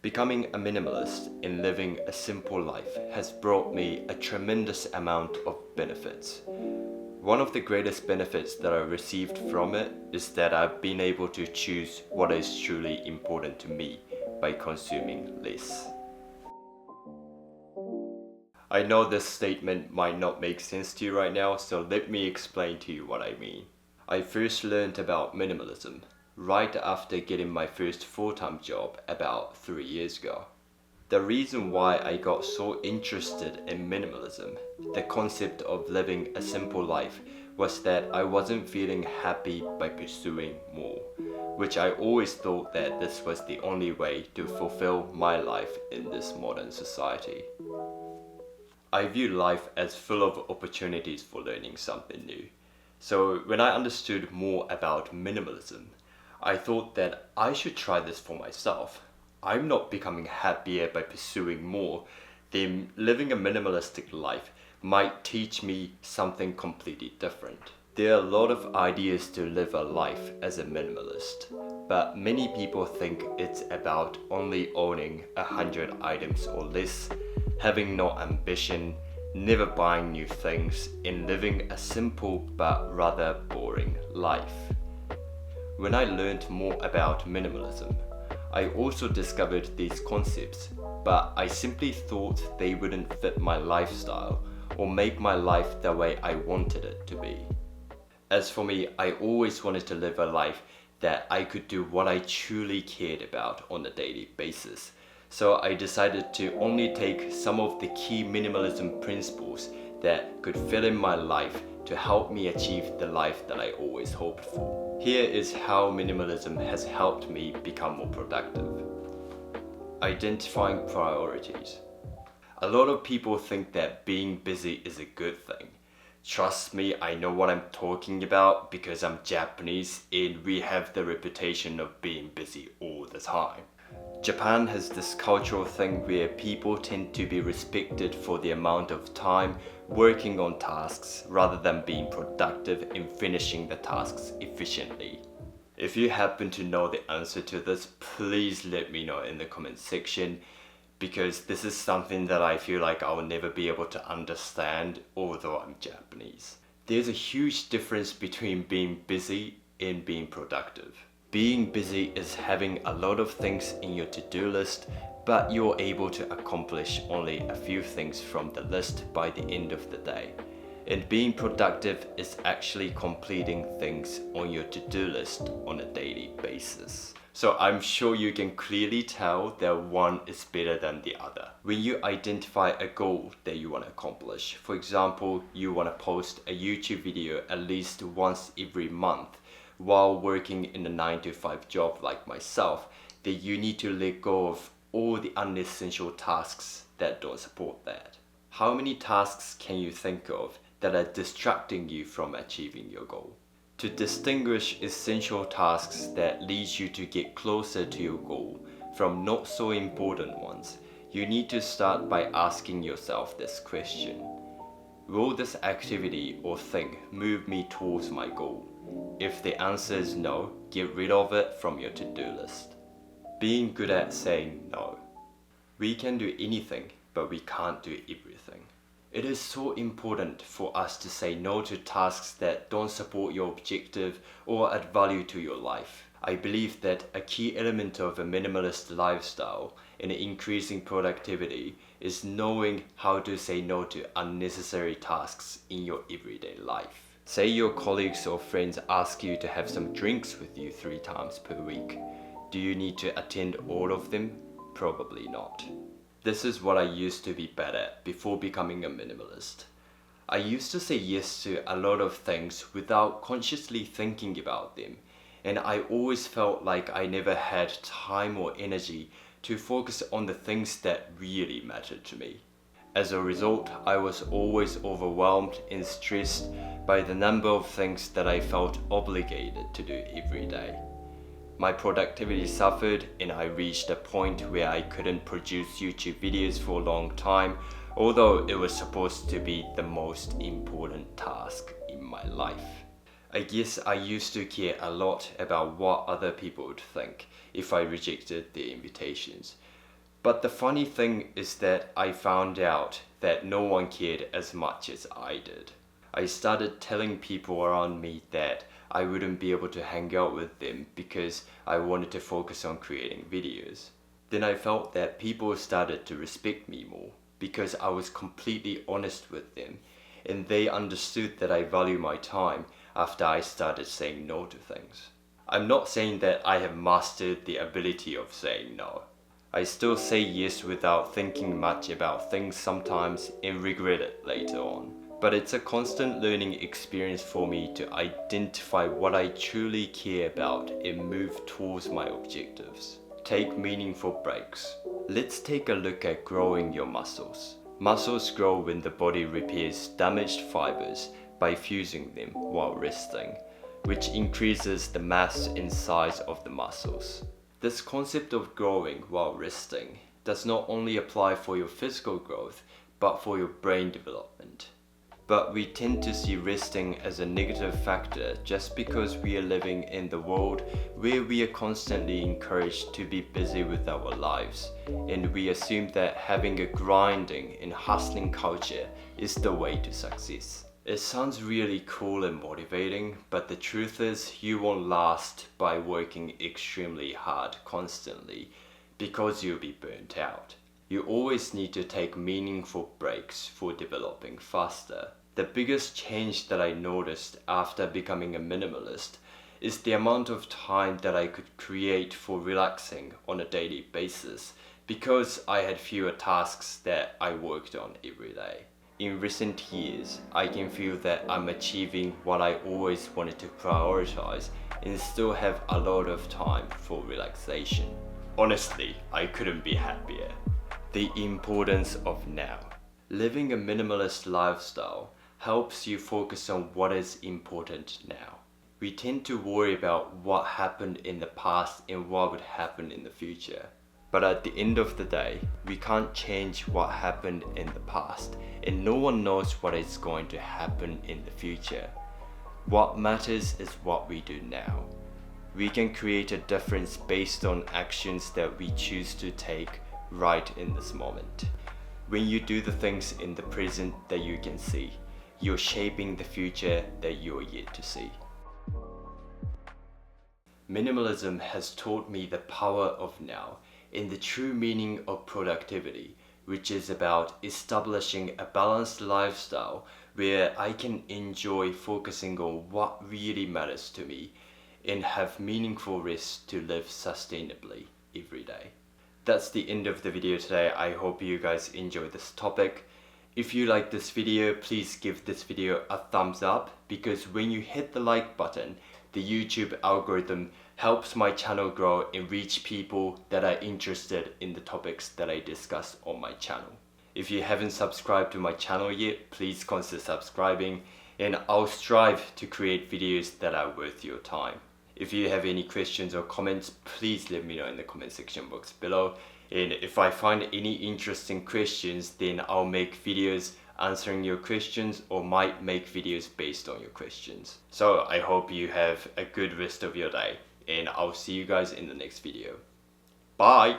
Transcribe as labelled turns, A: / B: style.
A: Becoming a minimalist and living a simple life has brought me a tremendous amount of benefits. One of the greatest benefits that I've received from it is that I've been able to choose what is truly important to me by consuming less. I know this statement might not make sense to you right now, so let me explain to you what I mean. I first learned about minimalism right after getting my first full-time job about 3 years ago. The reason why I got so interested in minimalism, the concept of living a simple life, was that I wasn't feeling happy by pursuing more, which I always thought that this was the only way to fulfill my life in this modern society. I view life as full of opportunities for learning something new. So when I understood more about minimalism, I thought that I should try this for myself. I'm not becoming happier by pursuing more, then living a minimalistic life might teach me something completely different. There are a lot of ideas to live a life as a minimalist, but many people think it's about only owning 100 items or less, having no ambition, never buying new things, and living a simple but rather boring life. When I learned more about minimalism, I also discovered these concepts, but I simply thought they wouldn't fit my lifestyle or make my life the way I wanted it to be. As for me, I always wanted to live a life that I could do what I truly cared about on a daily basis. So I decided to only take some of the key minimalism principles that could fit in my life to help me achieve the life that I always hoped for. Here is how minimalism has helped me become more productive. Identifying priorities. A lot of people think that being busy is a good thing. Trust me, I know what I'm talking about because I'm Japanese and we have the reputation of being busy all the time. Japan has this cultural thing where people tend to be respected for the amount of time working on tasks rather than being productive in finishing the tasks efficiently. If you happen to know the answer to this, please let me know in the comment section, because this is something that I feel like I will never be able to understand although I'm Japanese. There's a huge difference between being busy and being productive. Being busy is having a lot of things in your to-do list, but you're able to accomplish only a few things from the list by the end of the day. And being productive is actually completing things on your to-do list on a daily basis. So I'm sure you can clearly tell that one is better than the other. When you identify a goal that you want to accomplish, for example, you want to post a YouTube video at least once every month, while working in a 9-to-5 job like myself, then you need to let go of all the unessential tasks that don't support that. How many tasks can you think of that are distracting you from achieving your goal? To distinguish essential tasks that lead you to get closer to your goal from not so important ones, you need to start by asking yourself this question. Will this activity or thing move me towards my goal? If the answer is no, get rid of it from your to-do list. Being good at saying no. We can do anything, but we can't do everything. It is so important for us to say no to tasks that don't support your objective or add value to your life. I believe that a key element of a minimalist lifestyle and increasing productivity is knowing how to say no to unnecessary tasks in your everyday life. Say your colleagues or friends ask you to have some drinks with you 3 times per week. Do you need to attend all of them? Probably not. This is what I used to be bad at before becoming a minimalist. I used to say yes to a lot of things without consciously thinking about them, and I always felt like I never had time or energy to focus on the things that really mattered to me. As a result, I was always overwhelmed and stressed by the number of things that I felt obligated to do every day. My productivity suffered and I reached a point where I couldn't produce YouTube videos for a long time, although it was supposed to be the most important task in my life. I guess I used to care a lot about what other people would think if I rejected their invitations. But the funny thing is that I found out that no one cared as much as I did. I started telling people around me that I wouldn't be able to hang out with them because I wanted to focus on creating videos. Then I felt that people started to respect me more because I was completely honest with them, and they understood that I value my time after I started saying no to things. I'm not saying that I have mastered the ability of saying no. I still say yes without thinking much about things sometimes and regret it later on. But it's a constant learning experience for me to identify what I truly care about and move towards my objectives. Take meaningful breaks. Let's take a look at growing your muscles. Muscles grow when the body repairs damaged fibers by fusing them while resting, which increases the mass and size of the muscles. This concept of growing while resting does not only apply for your physical growth, but for your brain development. But we tend to see resting as a negative factor just because we are living in the world where we are constantly encouraged to be busy with our lives, and we assume that having a grinding and hustling culture is the way to success. It sounds really cool and motivating, but the truth is you won't last by working extremely hard constantly because you'll be burnt out. You always need to take meaningful breaks for developing faster. The biggest change that I noticed after becoming a minimalist is the amount of time that I could create for relaxing on a daily basis because I had fewer tasks that I worked on every day. In recent years, I can feel that I'm achieving what I always wanted to prioritize and still have a lot of time for relaxation. Honestly, I couldn't be happier. The importance of now. Living a minimalist lifestyle helps you focus on what is important now. We tend to worry about what happened in the past and what would happen in the future. But at the end of the day, we can't change what happened in the past, and no one knows what is going to happen in the future. What matters is what we do now. We can create a difference based on actions that we choose to take right in this moment. When you do the things in the present that you can see, you're shaping the future that you're yet to see. Minimalism has taught me the power of now and the true meaning of productivity, which is about establishing a balanced lifestyle where I can enjoy focusing on what really matters to me and have meaningful rest to live sustainably every day. That's the end of the video today. I hope you guys enjoyed this topic. If you like this video, please give this video a thumbs up, because when you hit the like button, the YouTube algorithm helps my channel grow and reach people that are interested in the topics that I discuss on my channel. If you haven't subscribed to my channel yet, please consider subscribing, and I'll strive to create videos that are worth your time. If you have any questions or comments, please let me know in the comment section box below. And if I find any interesting questions, then I'll make videos answering your questions, or might make videos based on your questions. So I hope you have a good rest of your day, and I'll see you guys in the next video. Bye!